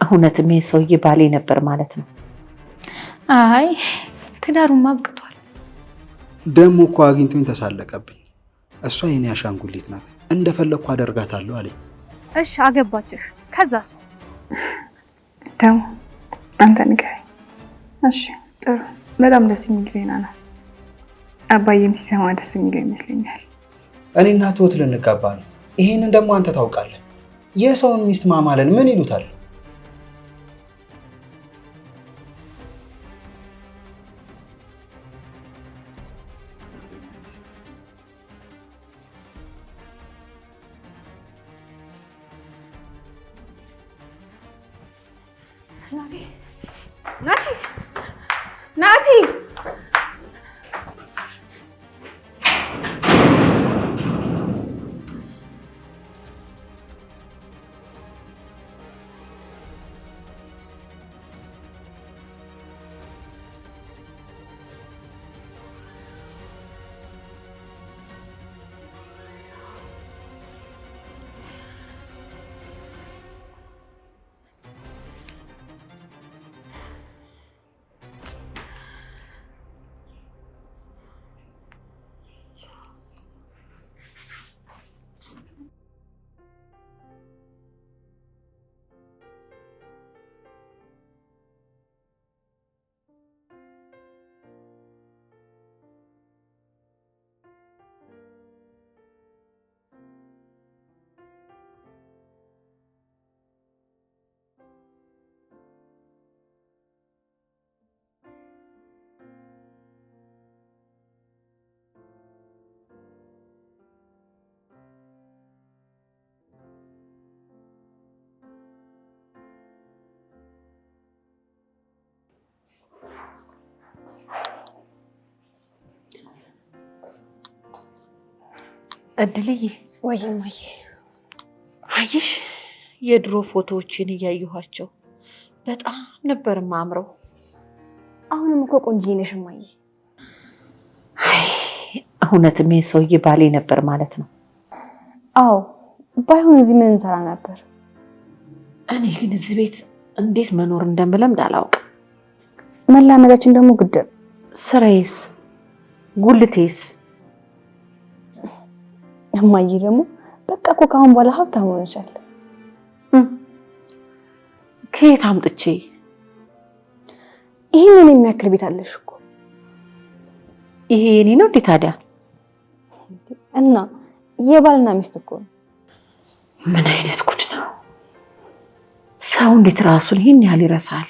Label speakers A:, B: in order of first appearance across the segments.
A: እውነትም ሰውዬ ባሌ ነበር ማለት ነው?
B: አይ ትዳሩማ አብቅቷል።
C: ደሞ እኮ አግኝቶኝ ተሳለቀብኝ። እሷ የኔ አሻንጉሊት ናት፣ እንደፈለኩ አደርጋታለሁ አለኝ።
B: እሺ አገባችህ? ከዛስ?
D: ደሞ አንተ ንገረኝ። እሺ ጥሩ፣ በጣም ደስ የሚል ዜና ነው። አባዬም ሲሰማ ደስ የሚለው ይመስለኛል።
C: እኔና ትሁት ልንጋባ ነው። ይሄንን ደግሞ አንተ ታውቃለህ። የሰውን ሚስት ማማለን ምን ይሉታል?
D: ናቲ
A: እድልዬ
D: ወይማዬ
A: አየሽ፣ የድሮ ፎቶዎችን እያየኋቸው በጣም ነበር ማምረው።
D: አሁንም እኮ ቆንጆ ነሽ እማዬ።
A: እውነትም ሰውዬ ባሌ ነበር ማለት ነው?
D: አዎ፣ ባይሆን እዚህ ምን እንሰራ ነበር?
A: እኔ ግን እዚህ ቤት እንዴት መኖር እንደምለምድ አላውቅም።
D: መላመዳችን ደግሞ ግድ።
A: ስራዬስ ጉልቴስ?
D: እማዬ ደግሞ በቃ እኮ ከአሁን በኋላ ሀብታም ሆነሻል።
A: ከየት አምጥቼ?
D: ይሄንን የሚያክል ቤት አለሽ እኮ።
A: ይሄ የኔ ነው እንዴ ታዲያ?
D: እና የባልና ሚስት እኮ ነው።
A: ምን አይነት ጉድ ነው! ሰው እንዴት ራሱን ይሄን ያህል ይረሳል?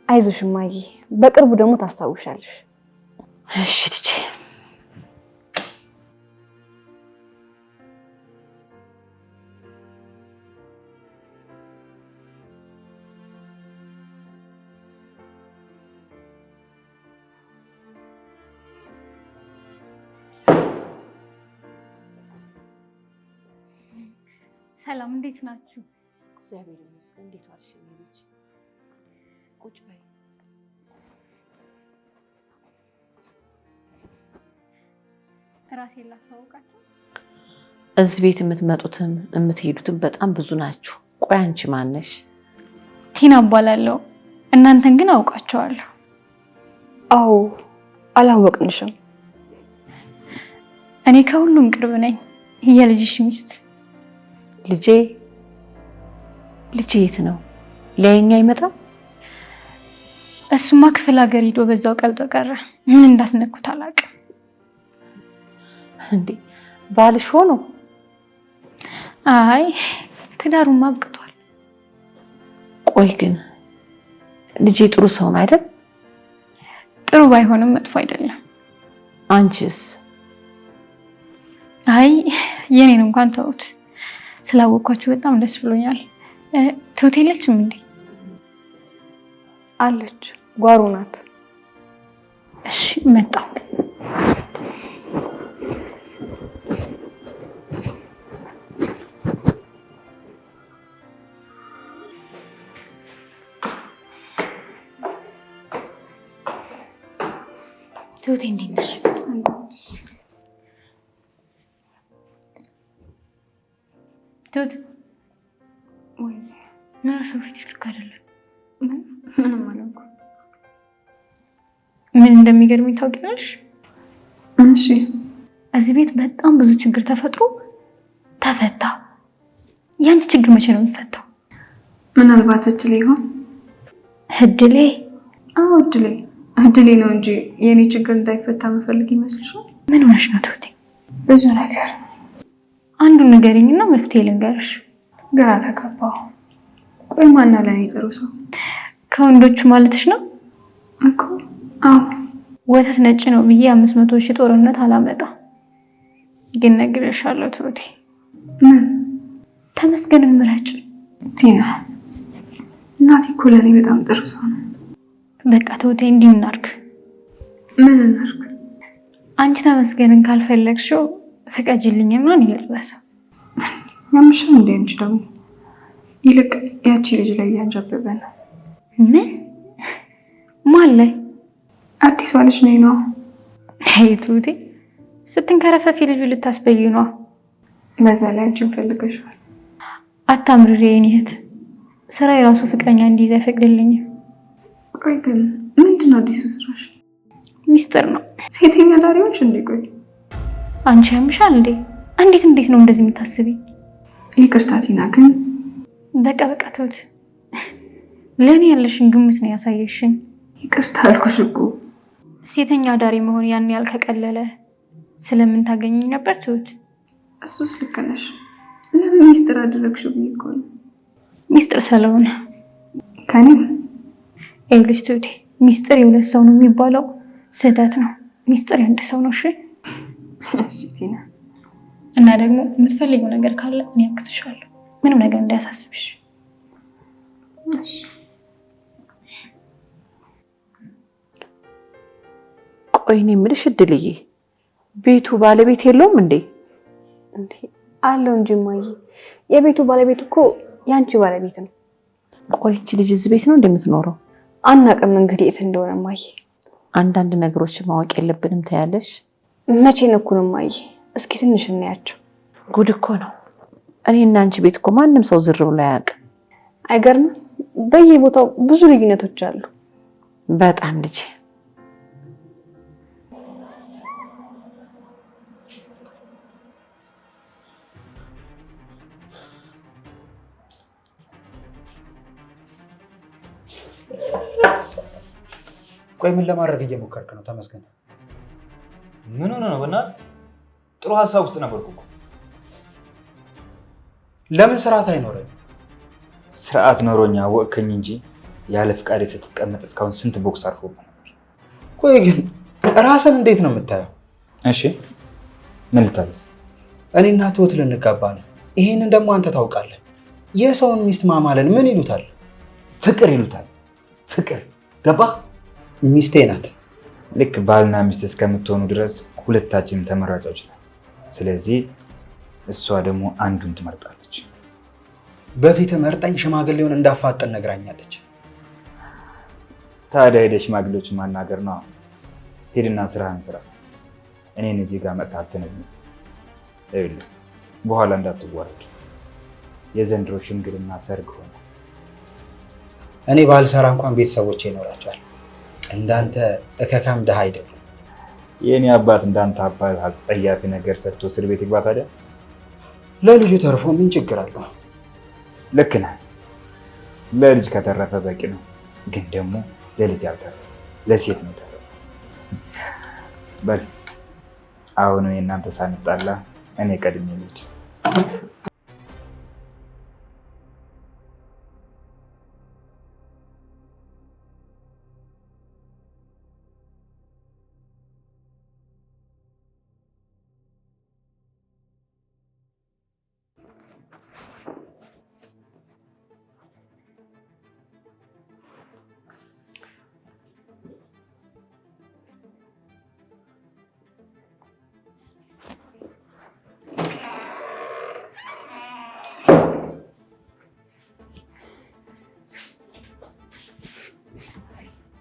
D: አይዞሽ እማዬ፣ በቅርቡ ደግሞ ታስታውሻለሽ።
A: እሺ ልጄ።
B: ሰላም፣ እንዴት ናችሁ?
A: እግዚአብሔር ይመስገን። እንዴት ዋልሽ ልጅ? ቁጭ በይ።
B: ራሴን ላስተዋውቃችሁ።
A: እዚህ ቤት የምትመጡትም የምትሄዱትም በጣም ብዙ ናችሁ። ቆይ አንቺ ማነሽ?
B: ቲና እባላለሁ። እናንተን ግን አውቃቸዋለሁ።
D: አዎ፣ አላወቅንሽም።
B: እኔ ከሁሉም ቅርብ ነኝ። የልጅሽ ሚስት።
A: ልጄ የት ነው? ለኛ አይመጣም?
B: እሱማ ክፍለ ሀገር ሄዶ በዛው ቀልጦ ቀረ። ምን እንዳስነኩት አላውቅም።
A: እንዴ ባልሽ ሆኖ?
B: አይ ትዳሩማ አብቅቷል።
A: ቆይ ግን ልጄ ጥሩ ሰው ነው አይደል?
B: ጥሩ ባይሆንም መጥፎ አይደለም።
A: አንቺስ?
B: አይ የኔን እንኳን ተውት። ስላወቅኳችሁ በጣም ደስ ብሎኛል። ትሁት የለችም እንዴ?
D: አለች፣ ጓሮ ናት።
B: እሺ መጣሁ። ትሁቴ እንዴት ነሽ? ትሁት ምን ፊትሽ ልክ አይደለም።
D: ምንም አላልኩም።
B: ምን እንደሚገርምኝ ታውቂያለሽ?
D: እሺ
B: እዚህ ቤት በጣም ብዙ ችግር ተፈጥሮ ተፈታ። ያንቺ ችግር መቼ ነው የሚፈታው?
D: ምናልባት እድሌ ይሆን?
B: እድሌ?
D: አዎ እድሌ ነው እንጂ የኔ ችግር እንዳይፈታ መፈልግ ይመስልሻል?
B: ምን ሆነሽ ነው ትሁቴ?
D: ብዙ ነገር።
B: አንዱን ንገሪኝና መፍትሄ ልንገርሽ።
D: ግራ ተጋባሁ። ቆይ ማነው ለኔ ጥሩ ሰው?
B: ከወንዶቹ ማለትሽ ነው
D: እኮ? አዎ።
B: ወተት ነጭ ነው ብዬ 500,000 ጦርነት አላመጣም። ግን ነግሬሻለሁ ትሁቴ።
D: ምን?
B: ተመስገንን ምረጭ።
D: ቲና እናቴ እኮ ለኔ በጣም ጥሩ ሰው ነው።
B: በቃ ትሁቴ እንዲህ እናድርግ።
D: ምን እናድርግ?
B: አንቺ ተመስገንን ካልፈለግሽው ፍቀጂልኝና እኔ ልልበሰው።
D: ያምሽም እንዴ? አንቺ ደግሞ ይልቅ ያቺ ልጅ ላይ ያንጀበበ ነው።
B: ምን? ማን ላይ?
D: አዲሷ ልጅ ነው።
B: አይ ትሁቴ ስትንከረፈፊ ልጁ ልታስበይ ነው።
D: በዛ ላይ አንቺን ፈልገሻል።
B: አታምርሪ የኔ እህት። ስራ የራሱ ፍቅረኛ እንዲይዝ አይፈቅድልኝም።
D: ቆይ ግን ምንድነው አዲሱ ስራሽ?
B: ሚስጥር ነው።
D: ሴተኛ ዳሪዎች እንዴ? ቆይ
B: አንቺ ያምሻል እንዴ? እንዴት ነው እንደዚህ የምታስቢ?
D: ይቅርታ ቲና፣ ግን
B: በቃ ትሁት፣ ለኔ ያለሽን ግምት ነው ያሳየሽኝ።
D: ይቅርታ አልኩሽ እኮ።
B: ሴተኛ ዳሪ መሆን ያን ያህል ከቀለለ ስለምን ታገኘኝ ነበር ትሁት?
D: እሱስ ልክ ነሽ። ለምን ሚስጥር አደረግሽው ብዬ እኮ ነው።
B: ሚስጥር ስለሆነ
D: ከኔ
B: ይኸውልሽ ትሁቴ፣ ሚስጥር የሁለት ሰው ነው የሚባለው ስህተት ነው። ሚስጥር የአንድ ሰው ነው።
D: እሺ ቲና፣
B: እና ደግሞ የምትፈልጊው ነገር ካለ እኔ አግዝሻለሁ። ምንም ነገር እንዳያሳስብሽ።
D: እሺ።
A: ቆይ እኔ የምልሽ እድልዬ፣ ቤቱ ባለቤት የለውም እንዴ?
E: እንዴ አለው እንጂ ማዬ፣ የቤቱ ባለቤት እኮ ያንቺ ባለቤት ነው።
A: ቆይ እቺ ልጅ እዚህ ቤት ነው እንደምትኖረው?
E: አናውቅም እንግዲህ የት እንደሆነ ማዬ።
A: አንዳንድ ነገሮች ማወቅ የለብንም ታያለሽ።
E: መቼ ነኩንም ማዬ፣ እስኪ ትንሽ እናያቸው።
A: ጉድ እኮ ነው። እኔና አንቺ ቤት እኮ ማንም ሰው ዝር ብሎ አያውቅም።
E: አይገርምም? በየቦታው ብዙ ልዩነቶች አሉ።
A: በጣም ልጅ
C: ቆይ ምን ለማድረግ እየሞከርክ ነው? ተመስገን
F: ምን ሆነ ነው? በእናትህ ጥሩ ሀሳብ ውስጥ ነበርኩ እኮ።
C: ለምን ስርዓት አይኖርም?
F: ስርዓት ኖሮኛ ወቅከኝ እንጂ ያለ ፍቃድ ስትቀመጥ እስካሁን ስንት ቦክስ አርፎብህ ነበር።
C: ቆይ ግን ራስን እንዴት ነው የምታየው?
F: እሺ ምን ልታዘዝ?
C: እኔና ትሁት ልንጋባ ነው። ይሄንን ደግሞ አንተ ታውቃለህ። የሰውን ሚስት ማማለን ምን ይሉታል?
F: ፍቅር ይሉታል። ፍቅር ገባህ?
C: ሚስቴ ናት።
F: ልክ ባልና ሚስት እስከምትሆኑ ድረስ ሁለታችንም ተመራጮች ነን። ስለዚህ እሷ ደግሞ አንዱን ትመርጣለች።
C: በፊት መርጣኝ ሽማግሌውን እንዳፋጠን ነግራኛለች።
F: ታዲያ ሄደ ሽማግሌዎችን ማናገር ነው። ሄድና ስራህን ስራ። እኔን እዚህ ጋር መጥተህ አትነዝነዝ። ይኸውልህ በኋላ እንዳትዋረድ። የዘንድሮ ሽምግልና ሰርግ ሆነ።
C: እኔ ባልሰራ እንኳን ቤተሰቦቼ ይኖራቸዋል። እንዳንተ እከካም ድሃ አይደለም።
F: የኔ አባት እንዳንተ አባት አጸያፊ ነገር ሰርቶ እስር ቤት ይግባ ታዲያ?
C: ለልጁ ተርፎ ምን ችግር አለው?
F: ልክ ነህ። ለልጅ ከተረፈ በቂ ነው። ግን ደግሞ ለልጅ አልተረፈ፣ ለሴት ነው ተረፈ። በል አሁን እናንተ ሳንጣላ እኔ ቀድሜ ልጅ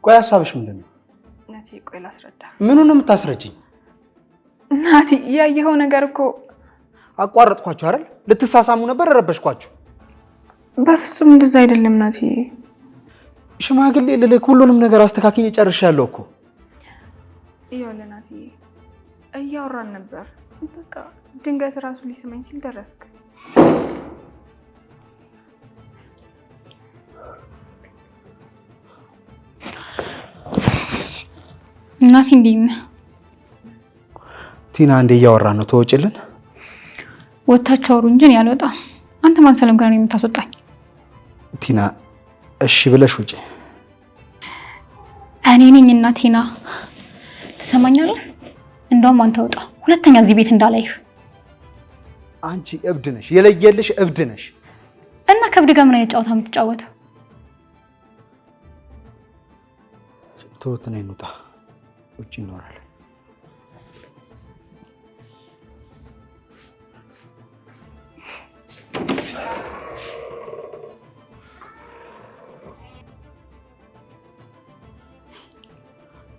C: ቆይ ሀሳብሽ ምንድን ነው?
D: ናቲ ቆይ ላስረዳ።
C: ምኑን ነው የምታስረጅኝ?
D: ናቲ ያየኸው ነገር እኮ።
C: አቋረጥኳችሁ አይደል? ልትሳሳሙ ነበር፣ ረበሽኳችሁ።
D: በፍጹም እንደዛ አይደለም ናቲ።
C: ሽማግሌ ልልክ ሁሉንም ነገር አስተካክዬ ጨርሻለሁ እኮ።
D: ይኸውልህ ናትዬ እያወራን ነበር። በቃ ድንገት ራሱ ሊስመኝ ሲል ደረስክ።
B: እናቴ እንዴት ነህ?
C: ቲና እንዴ እያወራን ነው። ተወጪልን።
B: ወታችሁ አውሩ እንጂ እኔ አልወጣም። አንተ ማን ሰላም ጋር ነው የምታስወጣኝ?
C: ቲና እሺ ብለሽ ውጪ።
B: እኔ ነኝ እና ቲና ትሰማኛለህ? እንደውም አንተ ወጣ፣ ሁለተኛ እዚህ ቤት እንዳላይህ።
C: አንቺ እብድ ነሽ፣ የለየልሽ እብድ ነሽ።
B: እና ከእብድ ጋር ምን አይነት ጨዋታ የምትጫወተው?
C: ተወት ነኝ፣ እንውጣ፣ ውጪ እንኖራለን።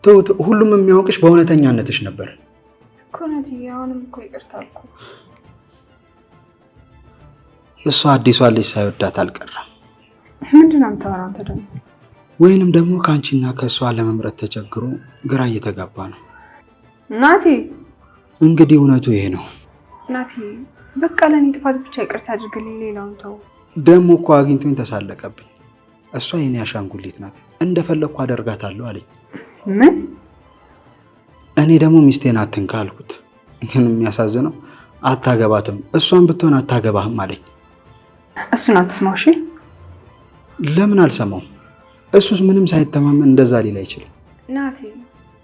C: ተውት። ሁሉም የሚያውቅሽ በእውነተኛነትሽ ነበር
D: እኮ ናትዬ። አሁንም እኮ ይቅርታ አልኩ።
C: እሷ አዲሷ ልጅ ሳይወዳት አልቀረም።
D: ምንድን ነው የምታወራው አንተ ደግሞ?
C: ወይንም ደግሞ ከአንቺና ከእሷ ለመምረጥ ተቸግሮ ግራ እየተጋባ ነው።
D: ናቲ
C: እንግዲህ እውነቱ ይሄ ነው።
D: ናቲ በቃ ለእኔ ጥፋት ብቻ ይቅርታ አድርግልኝ፣ ሌላውን ተው።
C: ደግሞ እኮ አግኝቶኝ ተሳለቀብኝ። እሷ የኔ አሻንጉሊት ናት፣ እንደፈለግኩ አደርጋታለሁ አለኝ።
D: ምን?
C: እኔ ደግሞ ሚስቴን አትንካ አልኩት። ግን የሚያሳዝነው አታገባትም፣ እሷን ብትሆን አታገባህም አለኝ።
D: እሱን አትስማው እሺ።
C: ለምን አልሰማውም? እሱስ ምንም ሳይተማመን እንደዛ ሊል አይችልም።
D: ናቲ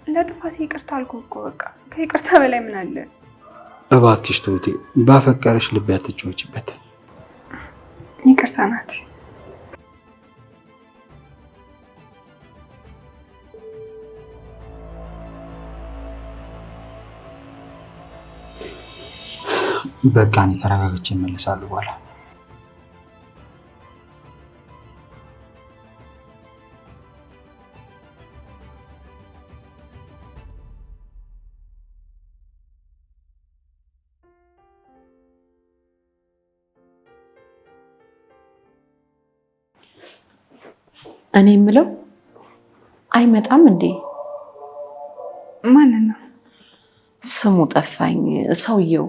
D: ለጥፋቴ ይቅርታ አልኩ እኮ በቃ ከይቅርታ በላይ ምን አለ?
C: እባክሽ ትሁቴ፣ ባፈቀረሽ ልብ ያትጫወችበት።
D: ይቅርታ ናቲ።
C: በቃ እኔ ተረጋግቼ እመልሳለሁ በኋላ።
A: እኔ የምለው አይመጣም እንዴ?
D: ማንን ነው?
A: ስሙ ጠፋኝ ሰውየው።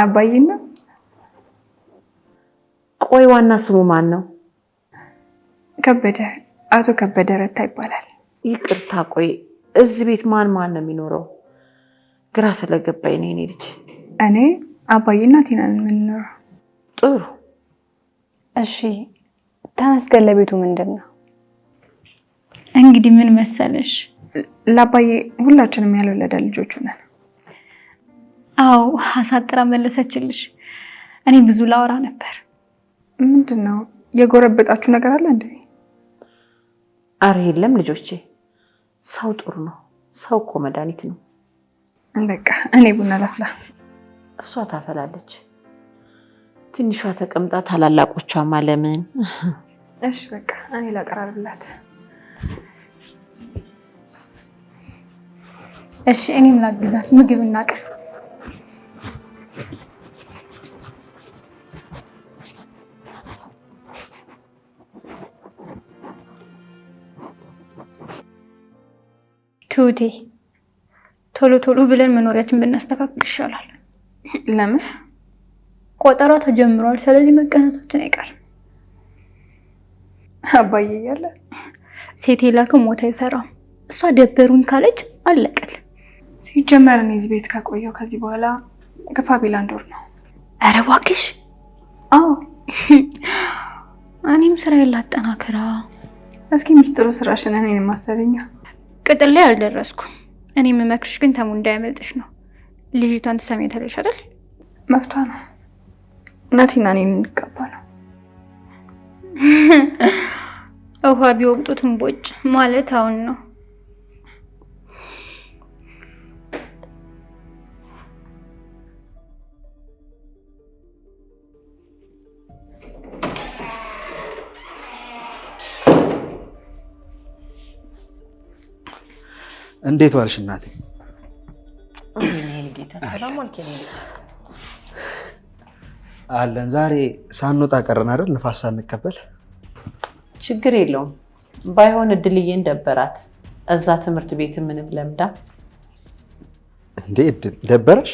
D: አባዬ ነው።
A: ቆይ ዋና ስሙ ማን ነው?
D: ከበደ፣ አቶ ከበደ ረታ ይባላል።
A: ይቅርታ፣ ቆይ እዚህ ቤት ማን ማን ነው የሚኖረው? ግራ ስለገባኝ ነው። እኔ ልጅ
D: እኔ አባዬና ቲና ነን የምንኖረው።
A: ጥሩ።
E: እሺ ተመስገን። ለቤቱ ምንድን ነው?
B: እንግዲህ ምን መሰለሽ፣
D: ለአባዬ ሁላችንም ያልወለደ ልጆቹ ነን።
B: አዎ አሳጥራ መለሰችልሽ። እኔ ብዙ ላወራ ነበር።
D: ምንድን ነው የጎረበጣችሁ ነገር አለ እንዴ?
A: አረ የለም ልጆቼ፣ ሰው ጥሩ ነው። ሰው እኮ መድኃኒት ነው።
D: በቃ እኔ ቡና ላፍላ።
A: እሷ ታፈላለች። ትንሿ ተቀምጣ ታላላቆቿ ማለምን።
D: እሺ በቃ እኔ ላቀራርብላት።
B: እሺ እኔም ላግዛት፣ ምግብ እናቅርብ። ትሁቴ ቶሎ ቶሎ ብለን መኖሪያችን ብናስተካክል ይሻላል።
D: ለምን?
B: ቆጠራ ተጀምሯል። ስለዚህ መቀነታችን አይቀርም።
D: አባዬ እያለ
B: ሴት የላከ ሞት አይፈራም። እሷ ደበሩኝ ካለች አለቀል።
D: ሲጀመር እኔ እዚህ ቤት ከቆየው ከዚህ በኋላ ግፋ ቢል 1 ወር ነው።
B: ኧረ እባክሽ።
D: አዎ
B: እኔም ስራ ላጠናክራ።
D: እስኪ ሚስጥሩ ስራሽን እኔን ማሰበኛ።
B: ቅጥር ላይ አልደረስኩም። እኔ የምመክርሽ ግን ተሙ እንዳያመልጥሽ ነው። ልጅቷን ትሰሚያለሽ አይደል?
D: መብቷ ነው። ናቲና እኔን እንጋባ ነው።
B: ውሃ ቢወቅጡትም ቦጭ ማለት አሁን ነው።
C: እንዴት ዋልሽ እናቴ?
A: ጌታ ሰላም አልከኝ።
C: አለን። ዛሬ ሳንወጣ ቀረን አይደል? ንፋስ ሳንቀበል።
A: ችግር የለውም። ባይሆን እድልዬን ደበራት። እዛ ትምህርት ቤት ምንም ለምዳ።
C: እንዴ እድል ደበረሽ?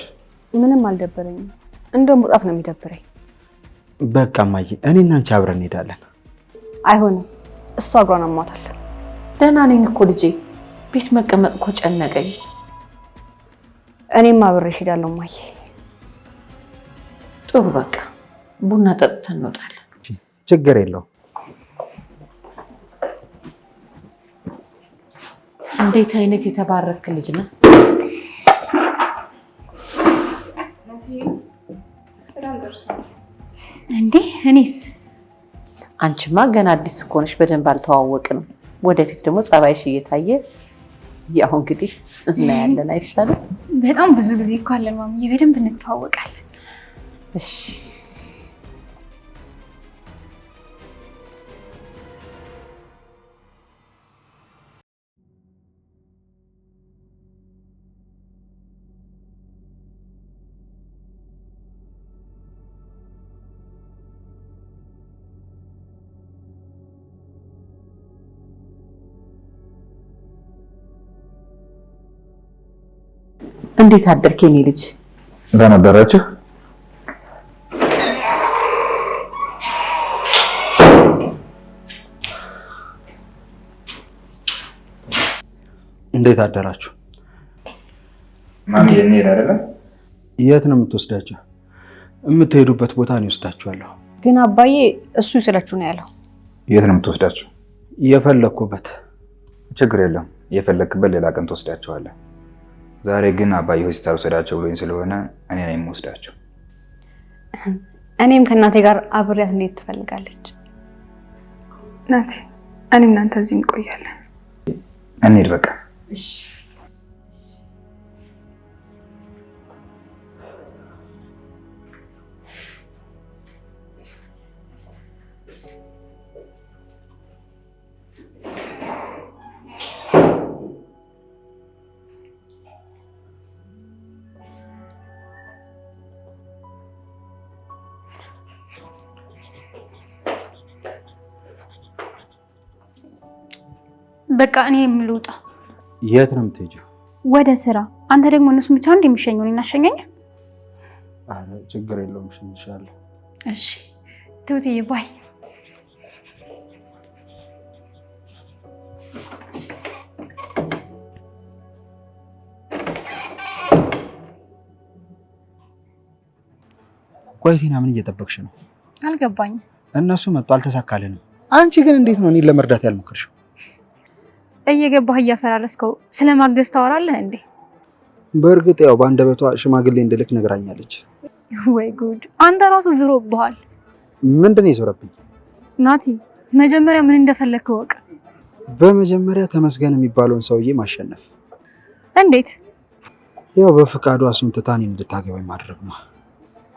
E: ምንም አልደበረኝም። እንደውም መውጣት ነው የሚደብረኝ።
C: በቃ እማዬ እኔና አንቺ አብረን እንሄዳለን።
E: አይሆንም፣ እሷ እግሯን አሟታል።
A: ደህና ነኝ እኮ ልጄ። ቤት መቀመጥ እኮ ጨነቀኝ።
E: እኔም አብሬሽ እሄዳለሁ እማዬ።
A: ጥሩ በቃ ቡና ጠጥተን እንወጣለን።
C: ችግር የለውም።
A: እንዴት አይነት የተባረክ ልጅ ነህ።
B: እንዴ እኔስ?
A: አንቺማ ገና አዲስ እኮ ነሽ፣ በደንብ አልተዋወቅንም። ወደፊት ደግሞ ጸባይሽ እየታየ ያው እንግዲህ እናያለን። አይሻልም?
B: በጣም ብዙ ጊዜ እኮ አለን ማሚዬ፣ በደንብ እንተዋወቃለን።
A: እሺ እንዴት አደርክ የኔ ልጅ?
F: ደህና አደራችሁ?
C: እንዴት አደራችሁ?
F: ማሚ እንሄድ አይደለም?
C: የት ነው የምትወስዳቸው? የምትሄዱበት ቦታ ነው ይወስዳችኋለሁ።
E: ግን አባዬ እሱ ይስላችሁ ነው ያለው።
F: የት ነው የምትወስዳቸው?
C: የፈለኩበት።
F: ችግር የለም፣ የፈለክበት ሌላ ቀን ትወስዳቸዋለህ። ዛሬ ግን አባዬ ሆስፒታል ወሰዳቸው ብሎኝ ስለሆነ እኔ ነኝ የምወስዳቸው።
E: እኔም ከእናቴ ጋር አብሬያት እንዴት ትፈልጋለች?
D: ናቲ፣ እኔ እናንተ እዚህ እንቆያለን።
F: እንሂድ በቃ።
A: እሺ
B: በቃ እኔ የምልውጣ።
C: የት ነው የምትሄጂው?
B: ወደ ስራ። አንተ ደግሞ እነሱን ብቻ እንደሚሸኘው እኔን አሸኘኝ?
C: አረ ችግር የለውም እሸኝሻለሁ።
B: እሺ ትውትዬ ባይ።
C: ቆይ ቲና ምን እየጠበቅሽ ነው?
B: አልገባኝም።
C: እነሱ መጡ አልተሳካልንም። አንቺ ግን እንዴት ነው እኔን ለመርዳት ያልሞከርሽው?
B: እየገባህ እያፈራረስከው ስለማገዝ ታወራለህ እንዴ?
C: በእርግጥ ያው በአንደበቷ ሽማግሌ እንድልክ ነግራኛለች።
B: ወይ ጉድ! አንተ ራሱ ዝሮብሃል።
C: ምንድን ነው የዞረብኝ?
B: ናቲ መጀመሪያ ምን እንደፈለክ ወቅ።
C: በመጀመሪያ ተመስገን የሚባለውን ሰውዬ ማሸነፍ።
B: እንዴት?
C: ያው በፍቃዷ እሱን ትታ እኔን እንድታገባኝ ማድረግ ነው።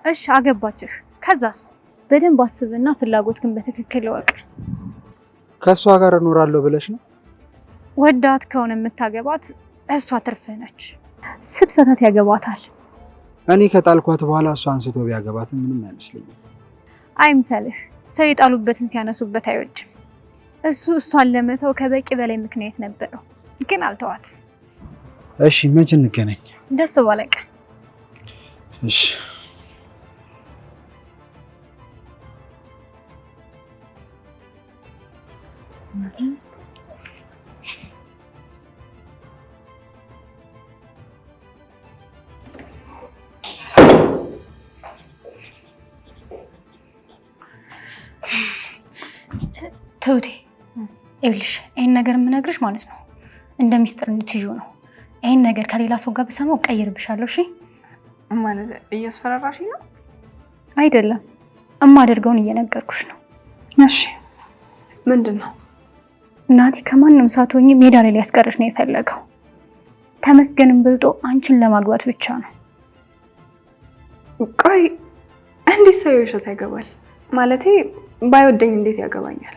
B: እሺ አገባችህ። ከዛስ? በደንብ አስብና ፍላጎትህን በትክክል ወቅ።
C: ከእሷ ጋር እኖራለሁ ብለሽ ነው?
B: ወዳት ከሆነ የምታገባት እሷ ትርፍህ ነች። ስትፈታት ያገባታል።
C: እኔ ከጣልኳት በኋላ እሷ አንስቶ ቢያገባትም ምንም አይመስለኝም።
B: አይምሰልህ። ሰው የጣሉበትን ሲያነሱበት አይወድም። እሱ እሷን ለመተው ከበቂ በላይ ምክንያት ነበረው፣ ግን አልተዋት።
C: እሺ መቼ እንገናኝ?
B: ደስ ባለቀ።
C: እሺ
B: ትውቴ ይኸውልሽ፣ ይሄን ነገር የምነግርሽ ማለት ነው እንደ ሚስጥር እንድትይዥው ነው። ይሄን ነገር ከሌላ ሰው ጋር ብሰማው ቀይርብሻለሁ። እሺ?
D: ማለት እያስፈራራሽ ነው?
B: አይደለም፣ እማደርገውን እየነገርኩሽ ነው።
D: እሺ ምንድን ነው?
B: ናቲ ከማንም ሳትሆኚ ሜዳ ላይ ሊያስቀርሽ ነው የፈለገው። ተመስገንም ብልጦ አንቺን ለማግባት ብቻ ነው።
D: ቆይ እንዴት ሰው የውሸት ያገባል? ማለቴ ባይወደኝ እንዴት ያገባኛል?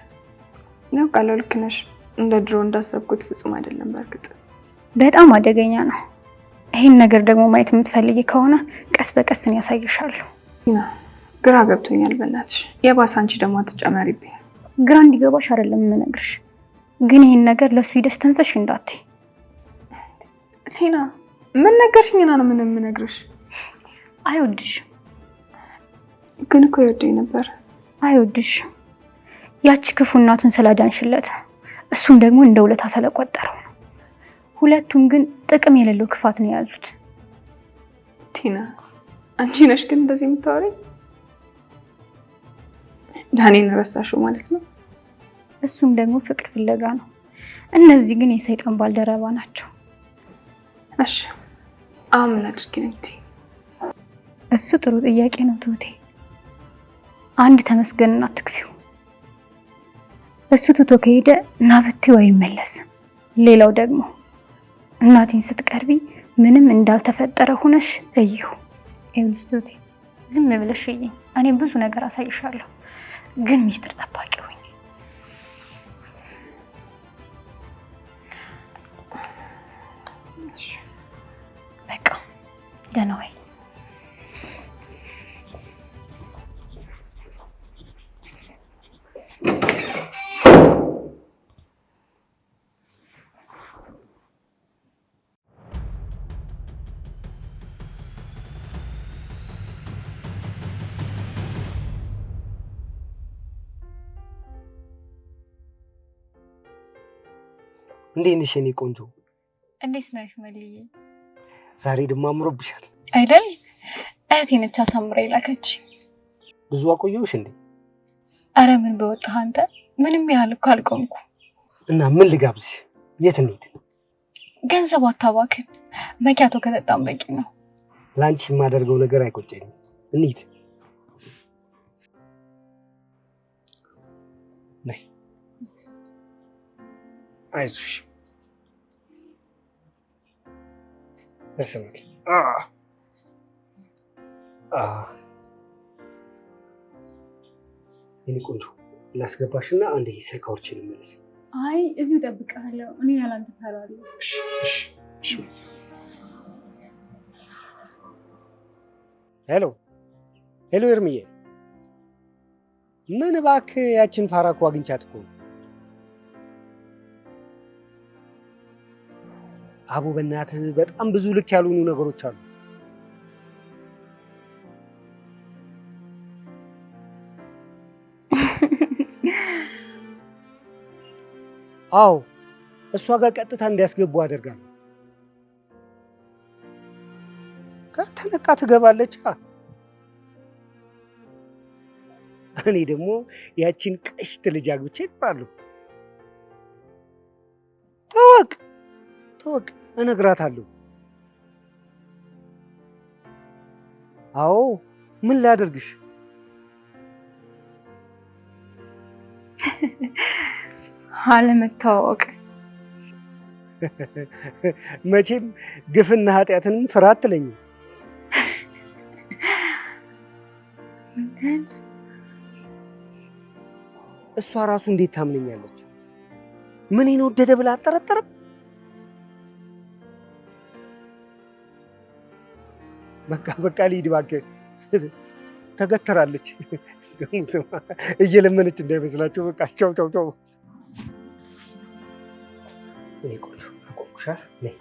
D: ነው ቃለው። ልክ ነሽ። እንደ ድሮ እንዳሰብኩት ፍጹም አይደለም። በእርግጥ
B: በጣም አደገኛ ነው። ይሄን ነገር ደግሞ ማየት የምትፈልጊ ከሆነ ቀስ በቀስ ያሳይሻለሁ።
D: ግራ ገብቶኛል። በእናትሽ የባሰ አንቺ ደግሞ አትጨመሪብኝ።
B: ግራ እንዲገባሽ አይደለም የምነግርሽ፣ ግን ይሄን ነገር ለሱ ሂደሽ ተንፈሽ እንዳትይ።
D: ቲና ምን ነገርሽኝና ነው ምን የምነግርሽ?
B: አይወድሽም።
D: ግን እኮ ይወደኝ ነበር።
B: አይወድሽም። ያቺ ክፉ እናቱን ስላዳንሽለት፣ እሱም ደግሞ እንደ ውለታ ስለቆጠረው ነው። ሁለቱም ግን ጥቅም የሌለው ክፋት ነው የያዙት።
D: ቲና አንቺ ነሽ ግን እንደዚህ የምታወሪኝ? ዳኔን ረሳሽው ማለት ነው?
B: እሱም ደግሞ ፍቅር ፍለጋ ነው። እነዚህ ግን የሰይጣን ባልደረባ ናቸው።
D: እሺ አሁን ምን አድርጊ ነው?
B: እሱ ጥሩ ጥያቄ ነው ትሁቴ። አንድ ተመስገንና አትክፊው። እሱ ትቶ ከሄደ እና ብትይው አይመለስም። ሌላው ደግሞ እናቴን ስትቀርቢ ምንም እንዳልተፈጠረ ሆነሽ እይሁ። ይኸውልሽ ትሁቴ ዝም ብለሽ እይኝ። እኔ ብዙ ነገር አሳይሻለሁ፣ ግን ሚስጥር ጠባቂ ሁኚ። በቃ ደህና ዋይ።
G: እንዴት ነሽ የኔ ቆንጆ?
B: እንዴት ነሽ መልዬ?
G: ዛሬ ደግሞ አምሮብሻል
B: አይደል? እህቴ ነች አሳምራ የላከች።
G: ብዙ አቆየሁሽ እንዴ?
B: አረ ምን በወጣህ አንተ። ምንም ያህል እኮ አልቆምኩ።
G: እና ምን ልጋብዝሽ? የት እንሂድ?
B: ገንዘብ አታባክን። መኪያቶ ከጠጣም በቂ ነው።
G: ለአንቺ የማደርገው ነገር አይቆጨኝም። እንሂድ። ነይ አይዞሽ። እርስዎት የኔ ቆንጆ ላስገባሽና አንዴ ስልክ አውርቼ ልመለስ።
H: አይ እዚሁ እጠብቅሃለሁ። እኔ ያላንተ እፈራለሁ።
G: እሺ። ሄሎ ኤርምዬ፣ ምን እባክህ ያችን ፋራ እኮ አግኝቻት እኮ። አቦ በእናትህ በጣም ብዙ ልክ ያልሆኑ ነገሮች አሉ። አዎ እሷ ጋር ቀጥታ እንዲያስገቡ አደርጋለሁ። ከተነቃ ትገባለች። እኔ ደግሞ ያቺን ቀሽት ልጅ አግብቼ እኖራለሁ። ተወቅ እነግራታለሁ። አዎ ምን ላደርግሽ?
B: አለመታወቅ
G: መቼም ግፍና ኃጢአትንም ፍራ አትለኝም። እሷ ራሱ እንዴት ታምነኛለች? ምኔን ወደደ ብላ አጠረጠርም። በቃ ልሂድ እባክህ። ተገተራለች ደግሞ ስማ፣ እየለመነች እንዳይመስላችሁ። በቃ ቻው። እኔ ቆንጆ አቆምኩሻል። ነይ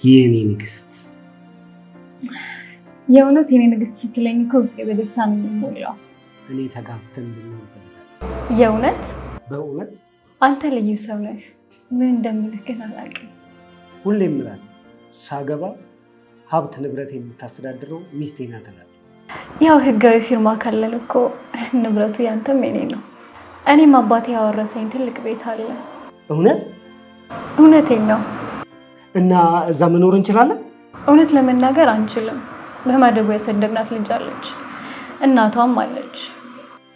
G: የኔ ንግስት።
H: የእውነት የኔ ንግስት ስትለኝ እኮ ውስጤ በደስታ ነው የሚሞላው።
G: እኔ ተጋብተን እንድንሆን እፈልጋለሁ።
H: የእውነት
G: በእውነት
H: አንተ ልዩ ሰው ነህ። ምን እንደምልህ ግን አላውቅም።
G: ሁሌም እላለሁ ሳገባ ሀብት ንብረት የምታስተዳድረው ሚስቴ ናት እላለሁ።
H: ያው ህጋዊ ፊርማ ካለን እኮ ንብረቱ ያንተም የኔ ነው። እኔም አባቴ ያወረሰኝ ትልቅ ቤት አለ። እውነቴን ነው።
G: እና እዛ መኖር እንችላለን?
H: እውነት ለመናገር አንችልም። በማደጎ ያሳደግናት ልጅ አለች፣ እናቷም አለች።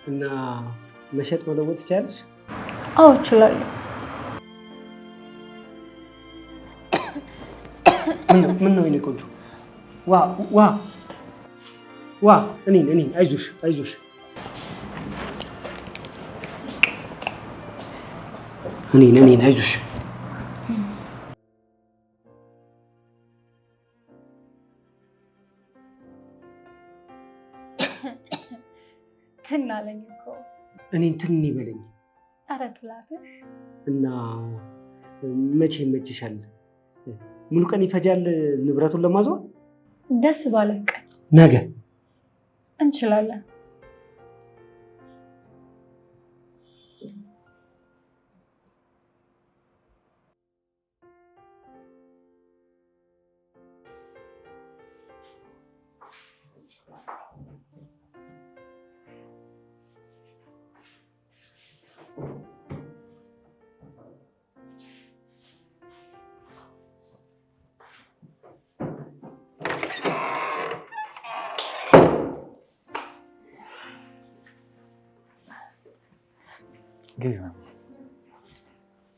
G: እና መሸጥ መለወጥ ትችላለች?
H: አዎ እችላለሁ።
G: ምን ነው የኔ ቆንጆ? ዋ እኔን አይዞሽ። እኔን አይዞሽ።
H: ትናለኝ እኮ
G: እኔን ትን ይበለኝ
H: ኧረ ጥላትህ
G: እና መቼ ይመችሻል? ሙሉ ቀን ይፈጃል ንብረቱን ለማዞር?
H: ደስ ባለህ ቀን
G: ነገ
H: እንችላለን።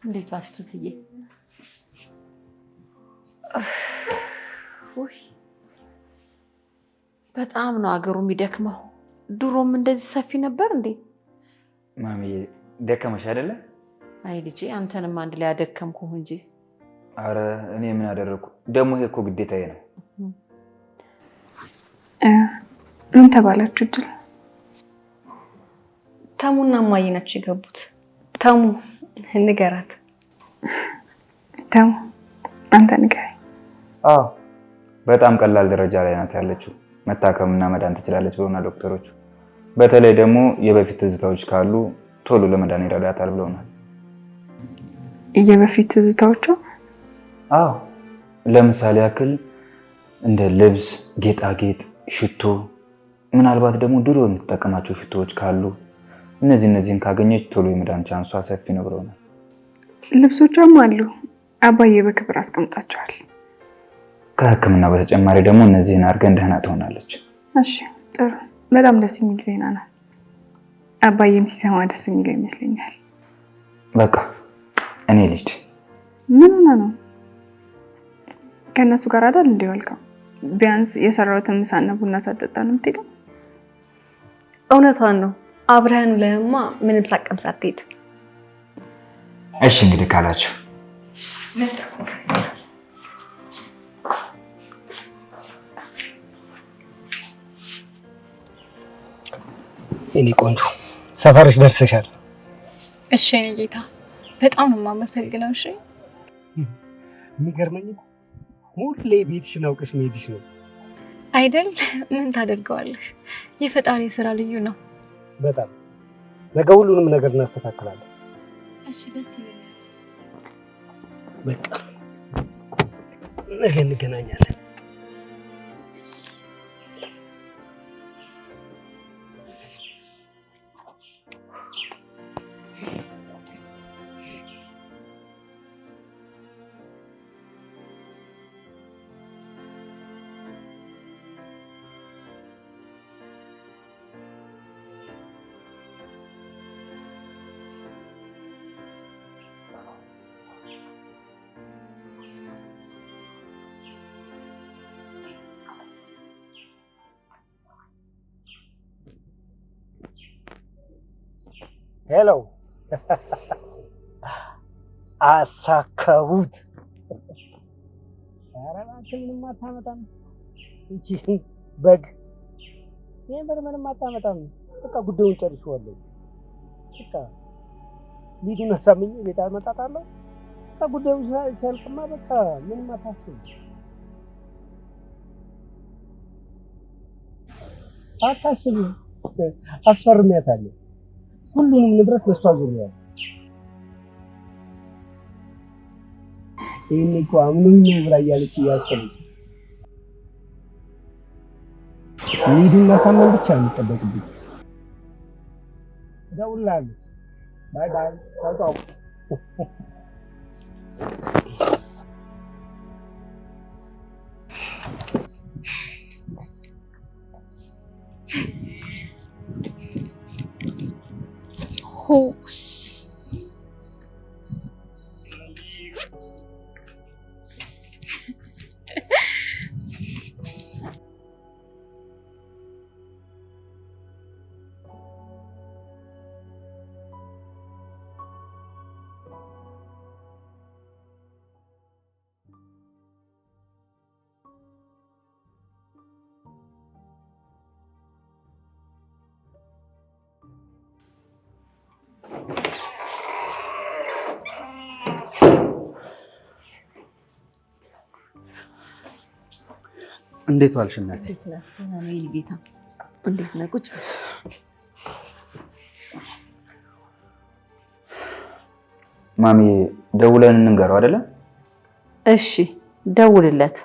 A: እንዴት ዋሽቱትዬ? በጣም ነው አገሩ የሚደክመው። ድሮም እንደዚህ ሰፊ ነበር እንዴ?
F: ማሚዬ ደከመሽ አይደለ?
A: አይ ልጄ አንተንም አንድ ላይ አደከምኩህ እንጂ።
F: አረ እኔ ምን አደረኩ ደግሞ? ይሄ እኮ ግዴታዬ ነው።
D: ምን ተባላችሁ? ድል
E: ተሙና እማዬ ናቸው የገቡት። ተሙ ንገራት።
D: ተሙ አንተ ንገረኝ።
F: አዎ በጣም ቀላል ደረጃ ላይ ናት ያለችው። መታከምና መዳን ትችላለች ብለውናል ዶክተሮቹ። በተለይ ደግሞ የበፊት ትዝታዎች ካሉ ቶሎ ለመዳን ይረዳታል ብለውናል።
D: የበፊት ትዝታዎቹ?
F: አዎ ለምሳሌ ያክል እንደ ልብስ፣ ጌጣጌጥ፣ ሽቶ፣ ምናልባት ደግሞ ድሮ የምትጠቀማቸው ሽቶዎች ካሉ እነዚህን ካገኘች ቶሎ የመዳን ቻንሷ ሰፊ ነው ብለውናል።
D: ልብሶቿም አሉ፣ አባዬ በክብር አስቀምጣቸዋል።
F: ከሕክምና በተጨማሪ ደግሞ እነዚህን አድርገን ደህና ትሆናለች።
D: እሺ ጥሩ፣ በጣም ደስ የሚል ዜና ነው። አባዬም ሲሰማ ደስ የሚለው ይመስለኛል።
F: በቃ እኔ ልጅ
D: ምን ሆነ ነው? ከእነሱ ጋር አይደል እንደ ዋልከው? ቢያንስ የሰራሁትን ምሳና ቡና ሳጠጣ ነው የምትሄደው?
E: እውነቷን ነው። አብረን ለማ ምንም ሳቀምስ አትሄድ።
F: እሺ እንግዲህ ካላችሁ
G: እኔ ቆንጆ ሰፈርሽ ደርሰሻል።
H: እሺ እኔ ጌታ በጣም ነው የማመሰግነው። እሺ
G: የሚገርመኝ ሁሌ ቤትሽን አውቀሽ መሄድሽ ነው
H: አይደል? ምን ታደርገዋለህ? የፈጣሪ ስራ ልዩ ነው።
G: በጣም ነገ ሁሉንም ነገር እናስተካክላለን።
H: እሺ ደስ ይለኛል።
G: በቃ ነገ እንገናኛለን። ሄሎ አሳካሁት። ኧረ እባክህ ምንም አታመጣም እንጂ በግ ምንም አታመጣም። በቃ ጉዳዩን ጨርሼዋለሁ። በቃ ሊዱን አሳምኜ ቤት አመጣታለሁ። በቃ ጉዳዩ ሲያልቅማ በቃ ምንም አታስብ። አታስብ፣ አስፈርሚያታለሁ። ሁሉንም ንብረት ለሷ ዙሪያለሁ። ይሄን እኮ አምኑኝ ነው ብላ እያለች እያሰበች ሊዱን ማሳመን ብቻ ነው የሚጠበቅብኝ። እደውልልሃለሁ። ባይ ባይ። ቻው።
H: horse.
C: እንዴት ዋልሽ እናቴ?
A: እንዴት ነህ? ቁጭ
F: ማሚ ደውለን እንንገረው አይደለም?
A: እሺ ደውልለት።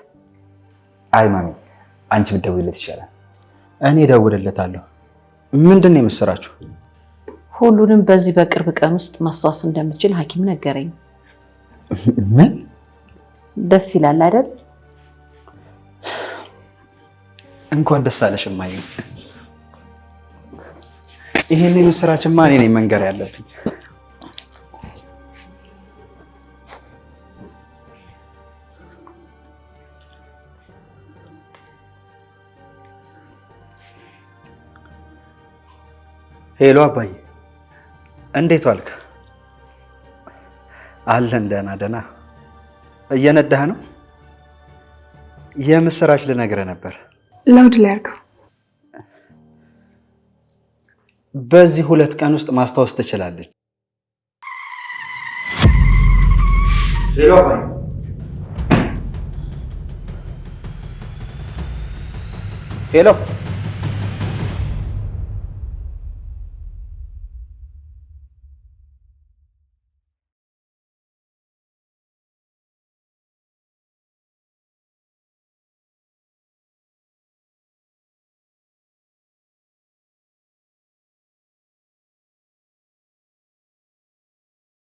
F: አይ ማሚ አንቺ ብትደውይለት ይሻላል።
C: እኔ ደውልለታለሁ። ምንድን ነው የምስራችሁ?
A: ሁሉንም በዚህ በቅርብ ቀን ውስጥ ማስታወስ እንደምችል ሐኪም ነገረኝ።
C: ምን?
A: ደስ ይላል አይደል?
C: እንኳን ደስ አለሽ እማዬ። ይሄን የምስራችማ እኔ ነኝ መንገር ያለብኝ። ሄሎ አባዬ፣ እንዴት ዋልክ? አለን ደህና ደህና። እየነዳህ ነው? የምስራች ልነግርህ ነበር።
D: ላውድ ላይ አድርገው።
C: በዚህ 2 ቀን ውስጥ ማስታወስ ትችላለች። ሄሎ አባዬ። ሄሎ